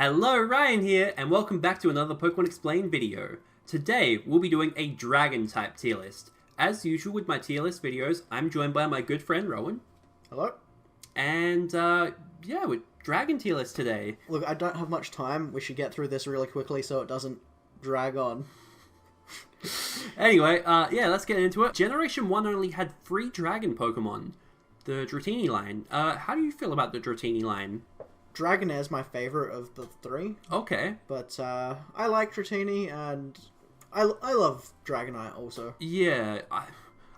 Hello, Ryan here, and welcome back to another Pokemon Explained video. Today, we'll be doing a Dragon-type tier list. As usual with my tier list videos, I'm joined by my good friend, Rowan. Hello. And, with Dragon tier list today. Look, I don't have much time. We should get through this really quickly so it doesn't drag on. Anyway, let's get into it. Generation 1 only had 3 Dragon Pokemon. The Dratini line. How do you feel about the Dratini line? Dragonair is my favorite of the 3. Okay. But I like Dratini, and I love Dragonite also. Yeah,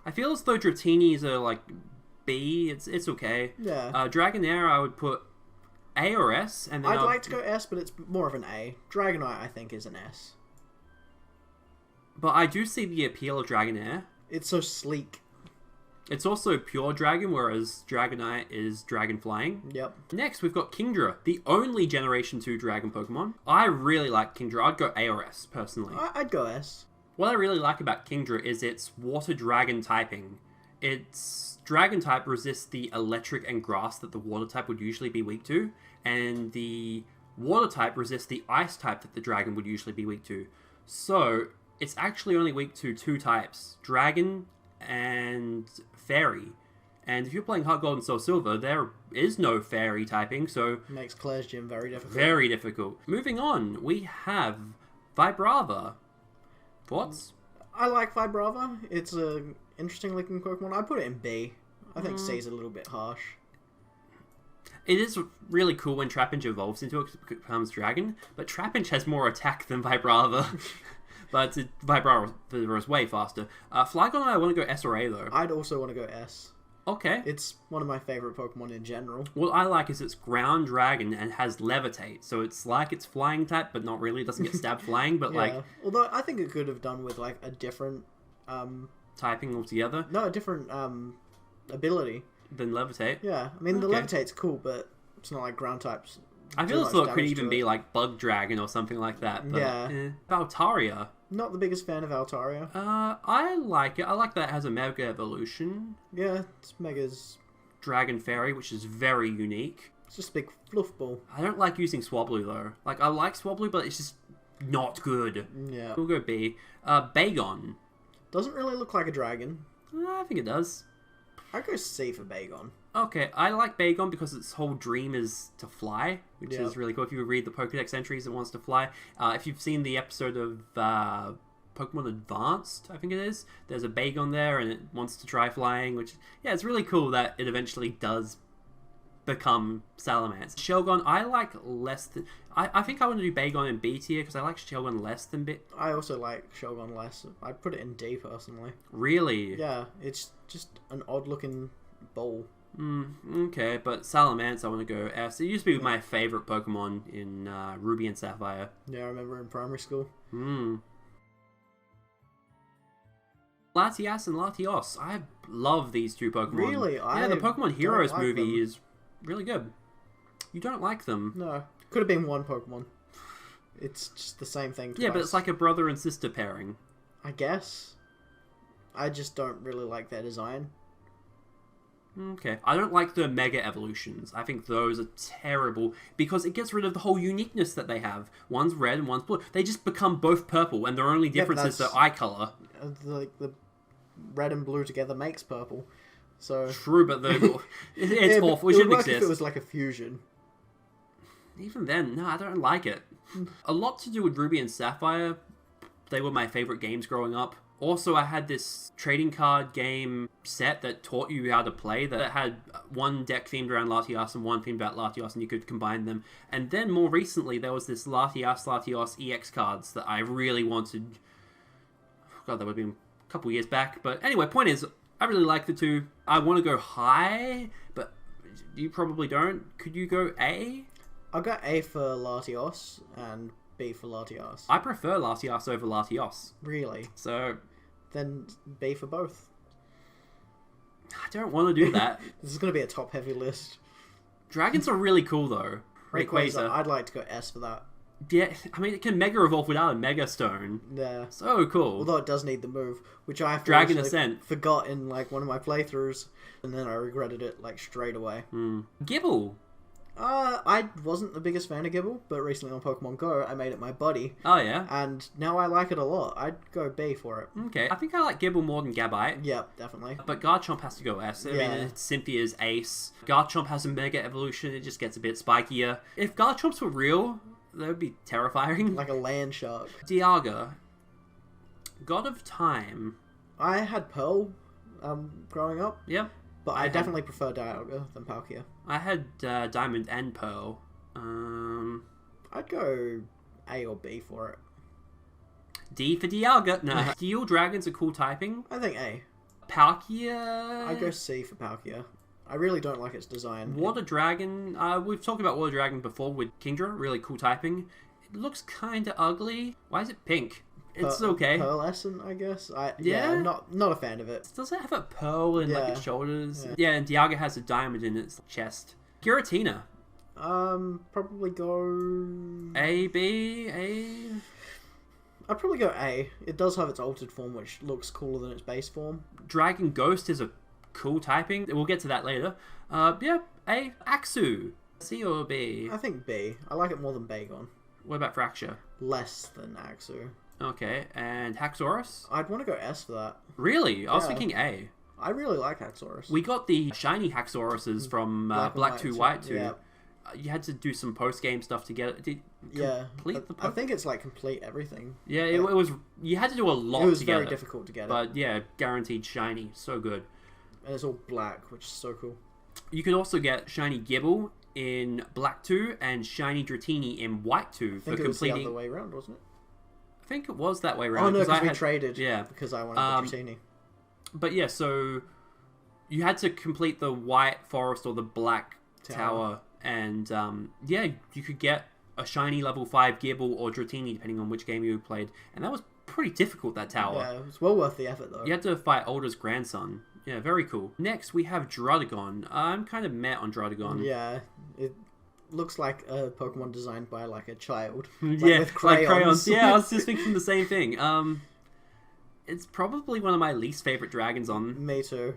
I feel as though Dratinis are like B. It's okay. Yeah. Dragonair, I would put A or S, and then I'd like to go S, but it's more of an A. Dragonite, I think, is an S. But I do see the appeal of Dragonair. It's so sleek. It's also pure dragon, whereas Dragonite is dragon flying. Yep. Next, we've got Kingdra, the only Generation 2 dragon Pokemon. I really like Kingdra. I'd go A or S, personally. I'd go S. What I really like about Kingdra is its water dragon typing. Its dragon type resists the electric and grass that the water type would usually be weak to, and the water type resists the ice type that the dragon would usually be weak to. So, it's actually only weak to 2 types, dragon and fairy. And if you're playing Heart Gold and Soul Silver, there is no fairy typing, so makes Claire's gym very difficult. Very difficult. Moving on, we have Vibrava. Thoughts? I like Vibrava. It's an interesting looking Pokemon. I put it in B. I think C is a little bit harsh. It is really cool when Trapinch evolves into it, it becomes Dragon, but Trapinch has more attack than Vibrava. But Vibrava is way faster. Flygon, I want to go S or A, though. I'd also want to go S. Okay. It's one of my favorite Pokemon in general. What I like is it's ground dragon and has levitate. So it's like it's flying type, but not really. It doesn't get stabbed flying, but yeah. Although I think it could have done with like a different... typing altogether? No, a different ability. Than levitate? Yeah. I mean, the levitate's cool, but it's not like ground types. I feel as though it could even be like Bug Dragon or something like that. But, yeah. Altaria. Not the biggest fan of Altaria. I like it. I like that it has a Mega Evolution. Yeah, it's Mega's... Dragon Fairy, which is very unique. It's just a big fluff ball. I don't like using Swablu, though. Like, I like Swablu, but it's just not good. Yeah. We'll go B. Bagon. Doesn't really look like a dragon. I think it does. I'd go C for Bagon. Okay, I like Bagon because its whole dream is to fly, which is really cool. If you read the Pokedex entries, it wants to fly. If you've seen the episode of Pokemon Advanced, I think it is, there's a Bagon there and it wants to try flying, which, yeah, it's really cool that it eventually does become Salamence. Shelgon, I like less than... I think I want to do Bagon in B tier because I like Shelgon less than B. I also like Shelgon less. I'd put it in D personally. Really? Yeah, it's just an odd looking ball. Okay, but Salamence, I want to go S. It used to be my favorite Pokemon in Ruby and Sapphire. Yeah, I remember in primary school. Latias and Latios. I love these 2 Pokemon. Really? Yeah, the Pokemon Heroes like movie them. is really good. You don't like them? No. Could have been one Pokemon. It's just the same thing twice. Yeah, but it's like a brother and sister pairing. I guess. I just don't really like their design. Okay. I don't like the Mega Evolutions. I think those are terrible because it gets rid of the whole uniqueness that they have. One's red and one's blue. They just become both purple and their only difference is their eye color. Like the red and blue together makes purple. So true, but it's awful. It shouldn't exist. If it was like a fusion. Even then, no, I don't like it. A lot to do with Ruby and Sapphire. They were my favorite games growing up. Also, I had this trading card game set that taught you how to play that had one deck themed around Latias and one themed about Latios, and you could combine them. And then more recently, there was this Latios EX cards that I really wanted. God, that would have been a couple years back. But anyway, point is, I really like the 2. I want to go high, but you probably don't. Could you go A? I'll go A for Latios and B for Latias. I prefer Latias over Latios. Really? So... Then B for both. I don't want to do that. This is going to be a top-heavy list. Dragons are really cool, though. Rayquaza. I'd like to go S for that. Yeah, I mean, it can Mega Evolve without a Mega Stone. Yeah. So cool. Although it does need the move, which I Dragon Ascent. forgot in like one of my playthroughs, and then I regretted it like straight away. Gibble. I wasn't the biggest fan of Gibble, but recently on Pokemon Go, I made it my buddy. Oh, yeah? And now I like it a lot. I'd go B for it. Okay. I think I like Gibble more than Gabite. Yep, definitely. But Garchomp has to go S. I mean, it's Cynthia's ace. Garchomp has a Mega Evolution. It just gets a bit spikier. If Garchomps were real, that would be terrifying. Like a land shark. Dialga. God of Time. I had Pearl growing up. Yep. But I definitely prefer Dialga than Palkia. I had Diamond and Pearl. I'd go A or B for it. D for Dialga. No. Steel Dragon's a cool typing. I think A. Palkia. I'd go C for Palkia. I really don't like its design. Water Dragon. We've talked about Water Dragon before with Kingdra. Really cool typing. It looks kind of ugly. Why is it pink? It's okay. Pearlescent, I guess. Yeah, not a fan of it. Does it have a pearl in like its shoulders? Yeah, and Dialga has a diamond in its chest. Giratina. Probably go A, B, A. I'd probably go A. It does have its altered form, which looks cooler than its base form. Dragon Ghost is a cool typing. We'll get to that later. Yeah, A. Axu. C or B? I think B. I like it more than Bagon. What about Fracture? Less than Axu. Okay, and Haxorus? I'd want to go S for that. Really? I was thinking A. I really like Haxorus. We got the shiny Haxoruses from Black 2, White 2. Yeah. You had to do some post-game stuff to get it. Complete the I think it's like complete everything. Yeah, it was... You had to do a lot to get it. It was very difficult to get it. But yeah, guaranteed shiny. So good. And it's all black, which is so cool. You could also get shiny Gibble in Black 2 and shiny Dratini in White 2 for completing... it was the other way around, wasn't it? I think it was that way around. Oh no, because we traded. Yeah, because I wanted the Dratini. But yeah, so you had to complete the White Forest or the Black Tower, and yeah, you could get a shiny level 5 Gibble or Dratini depending on which game you played, and that was pretty difficult. That tower. Yeah, it was well worth the effort though. You had to fight Alder's grandson. Yeah, very cool. Next, we have Druddigon. I'm kind of meh on Druddigon. Yeah, it looks like a Pokemon designed by like a child. Yeah, with crayons. Like crayons. Yeah, I was just thinking the same thing. It's probably one of my least favorite dragons on. Me too.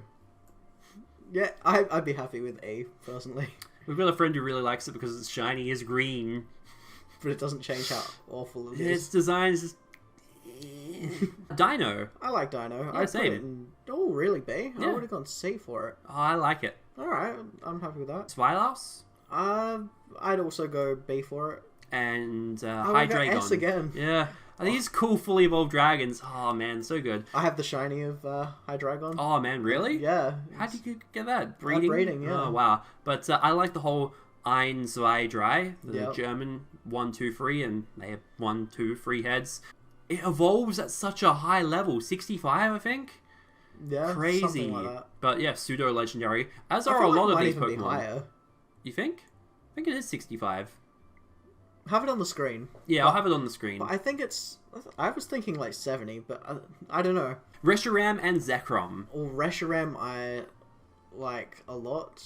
Yeah, I'd be happy with A, personally. We've got a friend who really likes it because it's shiny, is green. But it doesn't change how awful it is. Its design is just... Dino. I like Dino. Yeah, same. Oh, really, B? Yeah. I would have gone C for it. Oh, I like it. Alright, I'm happy with that. Swilouse? I'd also go B for it. And Hydreigon. S again. Yeah. These cool fully evolved dragons. Oh man, so good. I have the shiny of Hydreigon. Oh man, really? Yeah. How did you get that? Breeding? Breeding, yeah. Oh wow. But I like the whole Ein, Zwei, Drei, the German 1, 2, 3, and they have 1, 2, 3 heads. It evolves at such a high level, 65, I think. Yeah, crazy. Something like that. But yeah, pseudo legendary. As are a lot of these Pokemon. Be higher. You think? I think it is 65. Have it on the screen. Yeah, I'll have it on the screen. But I think it's... I was thinking like 70, but I don't know. Reshiram and Zekrom. Or Reshiram I like a lot.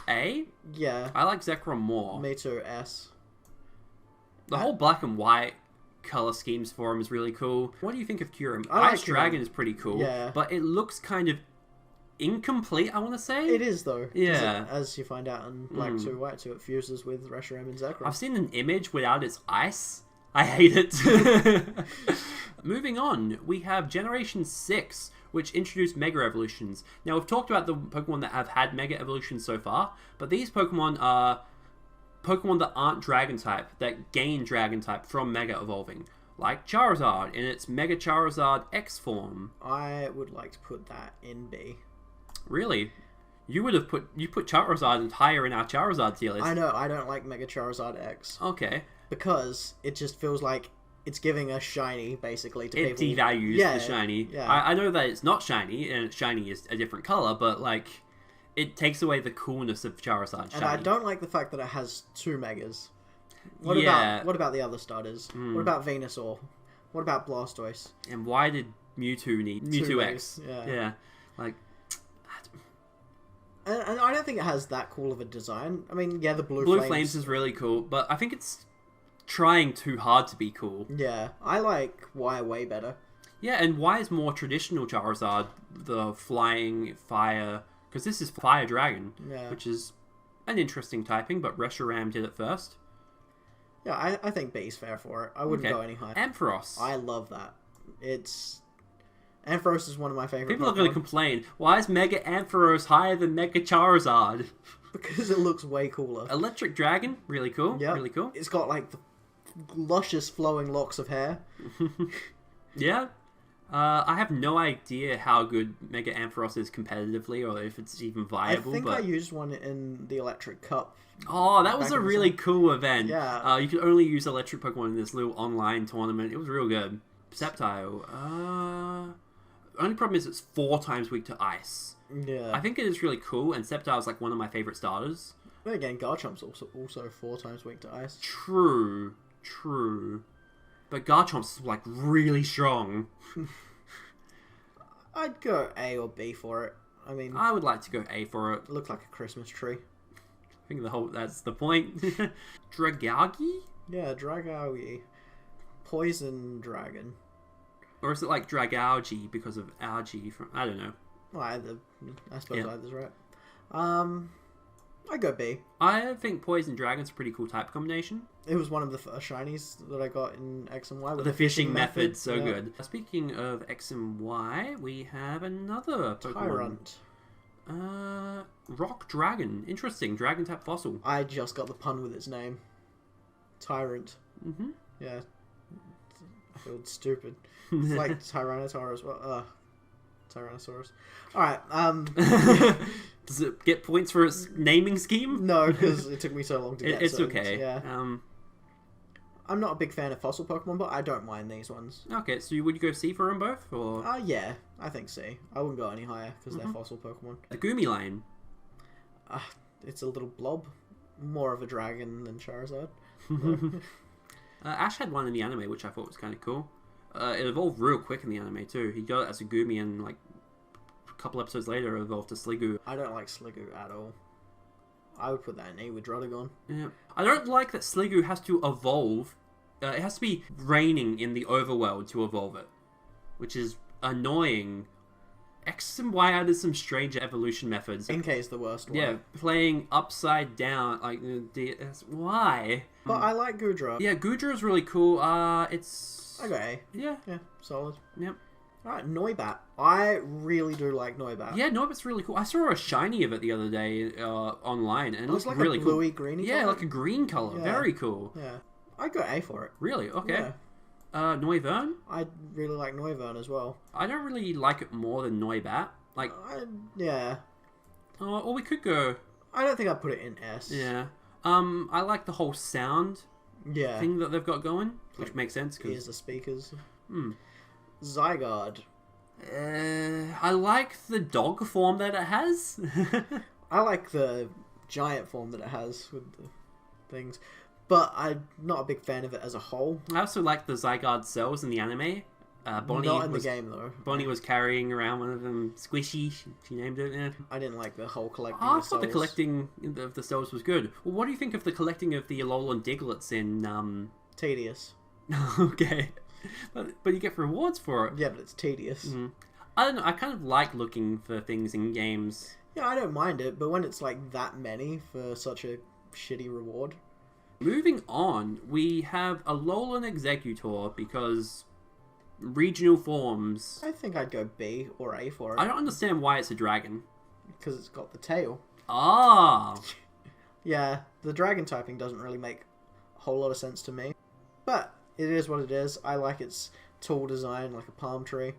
A? Yeah. I like Zekrom more. Me too, S. The whole black and white color schemes for him is really cool. What do you think of Kyurem? I like Ice Dragon is pretty cool. Yeah. But it looks kind of incomplete, I want to say. It is, though. Yeah. As you find out in Black 2, White 2, it fuses with Reshiram and Zekrom. I've seen an image without its ice. I hate it. Moving on, we have Generation 6, which introduced Mega Evolutions. Now, we've talked about the Pokemon that have had Mega Evolutions so far, but these Pokemon are Pokemon that aren't Dragon type, that gain Dragon type from Mega Evolving. Like Charizard in its Mega Charizard X form. I would like to put that in B. Really? You put Charizard higher in our Charizard tier list. I know, I don't like Mega Charizard X. Okay. Because it just feels like it's giving a shiny, basically, to people. It devalues the shiny. Yeah. I know that it's not shiny, and shiny is a different color, but, like, it takes away the coolness of Charizard shiny. And I don't like the fact that it has 2 Megas. What about the other starters? What about Venusaur? What about Blastoise? And why did Mewtwo need Mewtwo X? Yeah. Like... And I don't think it has that cool of a design. I mean, yeah, the Blue Flames is really cool, but I think it's trying too hard to be cool. Yeah, I like Y way better. Yeah, and Y is more traditional Charizard, the flying fire, because this is Fire Dragon, which is An interesting typing, but Reshiram did it first. Yeah, I think B's fair for it. I wouldn't go any higher. Ampharos. I love that. Ampharos is one of my favorite People Pokemon. are going to complain. Why is Mega Ampharos higher than Mega Charizard? Because it looks way cooler. Electric Dragon, really cool. Yeah, really cool. It's got like the luscious flowing locks of hair. Yeah. I have no idea how good Mega Ampharos is competitively, or if it's even viable. I think I used one in the Electric Cup. Oh, that was a really cool event. Yeah. You could only use electric Pokemon in this little online tournament. It was real good. Sceptile. Only problem is it's 4 times weak to ice. Yeah. I think it is really cool, and Sceptile is like one of my favorite starters. But again, Garchomp's also 4 times weak to ice. True. But Garchomp's like really strong. I'd go A or B for it. I mean, I would like to go A for it. It looked like a Christmas tree. I think that's the point. Dragagi? Yeah, Dragaugi. Poison Dragon. Or is it like Dragaugi because of algae from... I don't know. Well, I suppose either's right. I'd go B. I think Poison Dragon's a pretty cool type combination. It was one of the first shinies that I got in X and Y. With The fishing method, so yeah. good. Speaking of X and Y, we have another Pokemon. Tyrant. Rock Dragon. Interesting. Dragon type fossil. I just got the pun with its name. Tyrant. Mm-hmm. Yeah. I feel stupid. It's like Tyrannosaurus. Well, Tyrannosaurus. Alright, Does it get points for its naming scheme? No, because it took me so long to get It's okay. Yeah. I'm not a big fan of fossil Pokemon, but I don't mind these ones. Okay, so would you go C for them both? Or Yeah, I think C. I wouldn't go any higher, because they're fossil Pokemon. the Goomy line. It's a little blob. More of a dragon than Charizard. Ash had one in the anime, which I thought was kind of cool. It evolved real quick in the anime, too. He got it as a Goomy, and like a couple episodes later, it evolved to Sliggoo. I don't like Sliggoo at all. I would put that in A with Drodagon. Yeah. I don't like that Sliggoo has to evolve. It has to be raining in the overworld to evolve it, which is annoying. X and Y added some strange evolution methods. Inkay's the worst one. Yeah, playing upside down, like, why? But I like Goodra. Yeah, Goodra is really cool. It's... I go A. Yeah. Yeah, solid. Yep. Alright, Noibat. I really do like Noibat. Yeah, Noibat's really cool. I saw a shiny of it the other day online, and it looks like really a cool. bluey greeny Yeah, color? like a green color. Yeah. Very cool. Yeah. I'd go A for it. Really? Okay. Yeah. Noivern? I really like Noivern as well. I don't really like it more than Noibat. Like, yeah. or we could go... I don't think I'd put it in S. Yeah. I like the whole sound thing that they've got going, which makes sense. Here's the speakers. Hmm. Zygarde. I like the dog form that it has. I like the giant form that it has with the things. But I'm not a big fan of it as a whole. I also like the Zygarde cells in the anime. Bonnie not in the game, though. Bonnie was carrying around one of them. Squishy, she named it. Yeah. I didn't like the whole collecting I of thought the cells. collecting of the cells was good. Well, what do you think of the collecting of the Alolan Diglets in... Tedious. Okay. But you get rewards for it. Yeah, but it's tedious. Mm-hmm. I don't know, I kind of like looking for things in games. Yeah, I don't mind it, but when it's like that many for such a shitty reward... Moving on, we have Alolan Executor because regional forms. I think I'd go B or A for it. I don't understand why it's a dragon. Because it's got the tail. Ah! Yeah, the dragon typing doesn't really make a whole lot of sense to me. But it is what it is. I like its tall design, like a palm tree.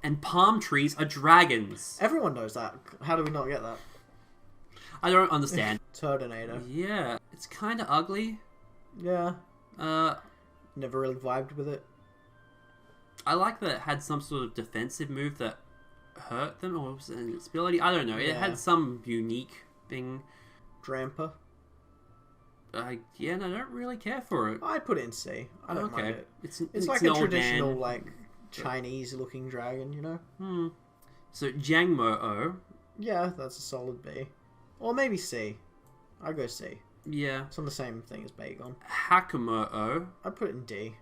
And palm trees are dragons. Everyone knows that. How do we not get that? I don't understand. Turtonator. Yeah, it's kind of ugly. Yeah. Uh, Never really vibed with it. I like that it had some sort of defensive move that hurt them, or was it its ability? I don't know. It had some unique thing. Drampa. Yeah, and I don't really care for it. I'd put it in C. I don't mind it. It's like an a old traditional, man. like, Chinese-looking dragon, you know? So, Jangmo-o. Yeah, that's a solid B. Or maybe C. I'd go C. Yeah. It's on the same thing as Bagon. Hakamo-o. I'd put it in D.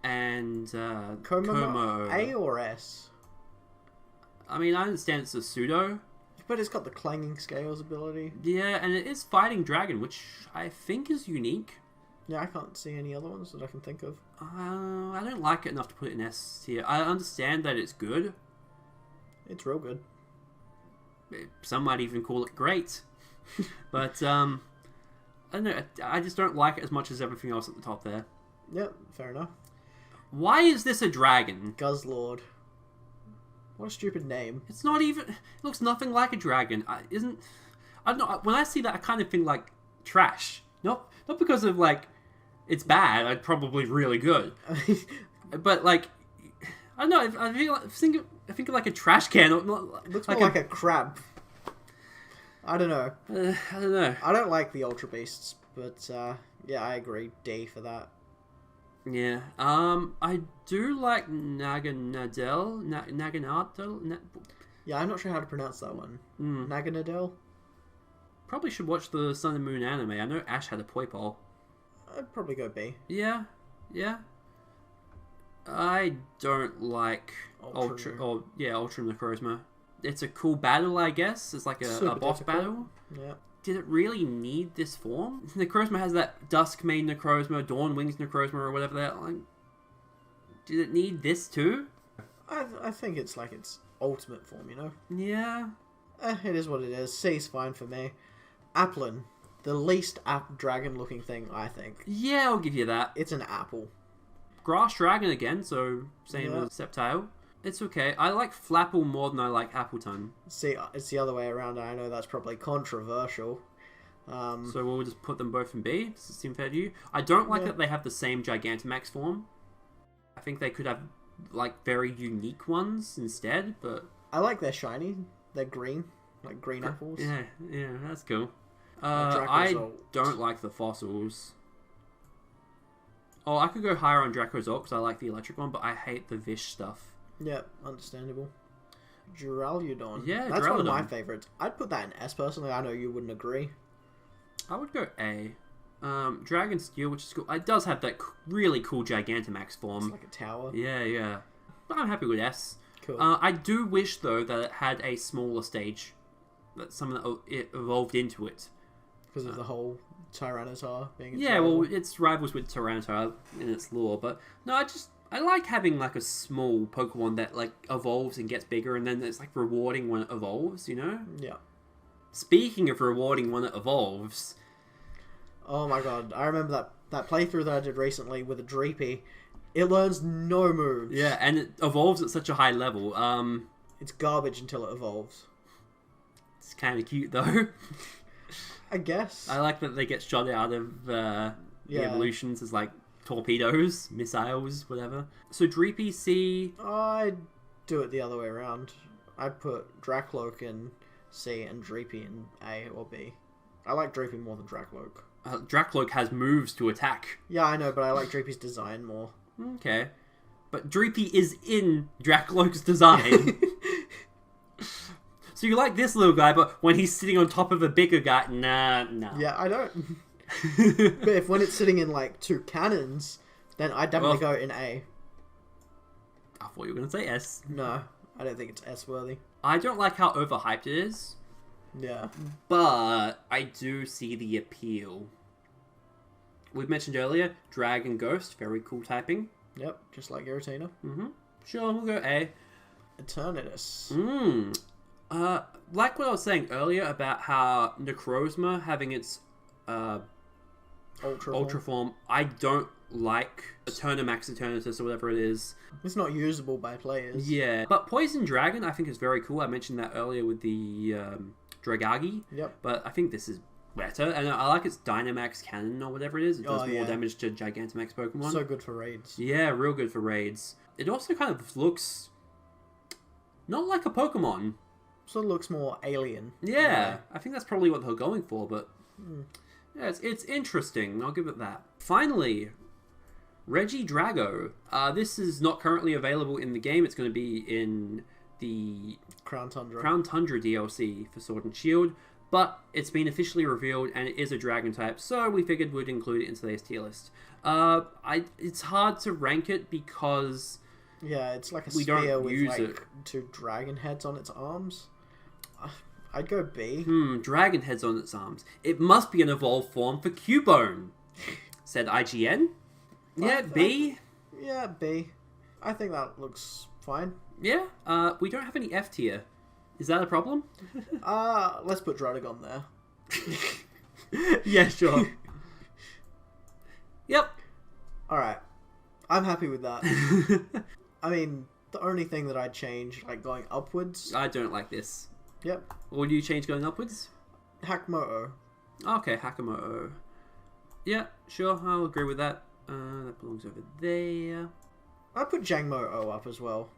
And Kommo-o. Kommo-o. A or S? I mean, I understand it's a pseudo. But it's got the clanging scales ability. Yeah, and it is fighting dragon, which I think is unique. Yeah, I can't see any other ones that I can think of. I don't like it enough to put it in S tier. I understand that it's good. It's real good. Some might even call it great. But, I don't know. I just don't like it as much as everything else at the top there. Yep, fair enough. Why is this a dragon? Guzzlord. What a stupid name. It's not even... It looks nothing like a dragon. I don't know. When I see that, I kind of think, like, trash. Not because of, like, it's bad. It's probably really good. But, like... I don't know. I think of like a trash can. Not, looks more like a crab. I don't know. I don't know. I don't like the Ultra Beasts, but yeah, I agree. D for that. Yeah. I do like Naganadel. Naganadel. Yeah, I'm not sure how to pronounce that one. Naganadel. Probably should watch the Sun and Moon anime. I know Ash had a Poipole. I'd probably go B. Yeah. Yeah. I don't like Ultra Necrozma. It's a cool battle, I guess. It's like a boss battle. Yeah. Did it really need this form? Necrozma has that Duskmane Necrozma, Dawn Wings Necrozma, or whatever that. Like, did it need this too? I think it's like its ultimate form, you know? Yeah. It is what it is. C's fine for me. Applin. The least dragon-looking thing, I think. Yeah, I'll give you that. It's an apple. Grass Dragon again, so same as Sceptile. It's okay. I like Flapple more than I like Appleton. See, it's the other way around. I know that's probably controversial. So we'll just put them both in B. Does it seem fair to you? I don't like that they have the same Gigantamax form. I think they could have, like, very unique ones instead, but... I like their shiny. They're green. Like green apples. Yeah, that's cool. I don't like the fossils. Oh, I could go higher on Dracozolt because I like the electric one, but I hate the Vish stuff. Yeah, understandable. Duraludon. Yeah, that's Duraludon. one of my favorites. I'd put that in S personally. I know you wouldn't agree. I would go A. Dragon Steel, which is cool. It does have that really cool Gigantamax form. It's like a tower. Yeah. But I'm happy with S. Cool. I do wish, though, that it had a smaller stage. That it evolved into it. Because of the whole Tyranitar being its rival. Well, it's rivals with Tyranitar in its lore. But, no, I like having, like, a small Pokemon that, like, evolves and gets bigger, and then it's, like, rewarding when it evolves, you know? Yeah. Speaking of rewarding when it evolves... Oh my god, I remember that playthrough that I did recently with a Dreepy. It learns no moves. Yeah, and it evolves at such a high level. It's garbage until it evolves. It's kind of cute, though. I guess. I like that they get shot out of the evolutions as, like, torpedoes, missiles, whatever. So Dreepy C... I'd do it the other way around. I'd put Dracloak in C and Dreepy in A or B. I like Dreepy more than Dracloak. Dracloak has moves to attack. Yeah, I know, but I like Dreepy's design more. Okay. But Dreepy is in Dracloak's design. So you like this little guy, but when he's sitting on top of a bigger guy, nah. Yeah, I don't. But when it's sitting in, like, two cannons, then I'd definitely go in A. I thought you were going to say S. No, I don't think it's S-worthy. I don't like how overhyped it is. Yeah. But I do see the appeal. We've mentioned earlier, Dragon Ghost, very cool typing. Yep, just like Giratina. Mm-hmm. Sure, we'll go A. Eternatus. Like what I was saying earlier about how Necrozma having its Ultra form, I don't like Eternamax Eternatus or whatever it is. It's not usable by players. Yeah, but Poison Dragon I think is very cool. I mentioned that earlier with the Dragagi. Yep. But I think this is better, and I like its Dynamax Cannon or whatever it is. It does more damage to Gigantamax Pokemon. So good for raids. Yeah, real good for raids. It also kind of looks not like a Pokemon. Sort of looks more alien. Yeah, I think that's probably what they're going for, but yeah, it's interesting. I'll give it that. Finally, Regidrago. This is not currently available in the game. It's going to be in the Crown Tundra DLC for Sword and Shield, but it's been officially revealed and it is a dragon type, so we figured we'd include it in today's tier list. It's hard to rank it because it's like a spear with like two dragon heads on its arms. I'd go B. Dragon heads on its arms. It must be an evolved form for Cubone, said IGN. Yeah, B. Yeah, B. I think that looks fine. Yeah, we don't have any F tier. Is that a problem? Let's put Drodagon there. Yeah, sure. Yep. Alright. I'm happy with that. I mean, the only thing that I'd change, like going upwards... I don't like this. Yep. What would you change going upwards? Hakamo-o. Okay, Hakamo-o. Yeah, sure, I'll agree with that. That belongs over there. I'd put Jangmo-o up as well.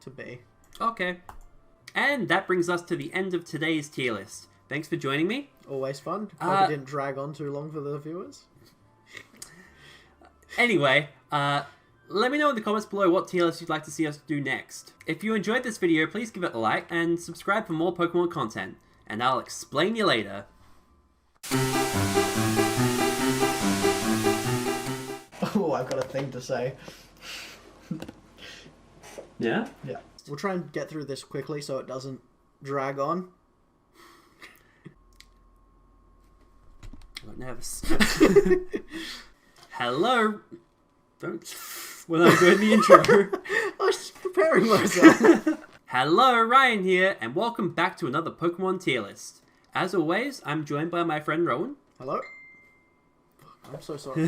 To B. Okay. And that brings us to the end of today's tier list. Thanks for joining me. Always fun. Hope it didn't drag on too long for the viewers. Anyway, let me know in the comments below what tier list you'd like to see us do next. If you enjoyed this video, please give it a like and subscribe for more Pokemon content. And I'll explain you later. Oh, I've got a thing to say. Yeah? Yeah. We'll try and get through this quickly so it doesn't drag on. I got nervous. Hello. Don't. When I'm doing the intro. I was just preparing myself. Hello, Ryan here, and welcome back to another Pokemon tier list. As always, I'm joined by my friend Rowan. Hello? I'm so sorry.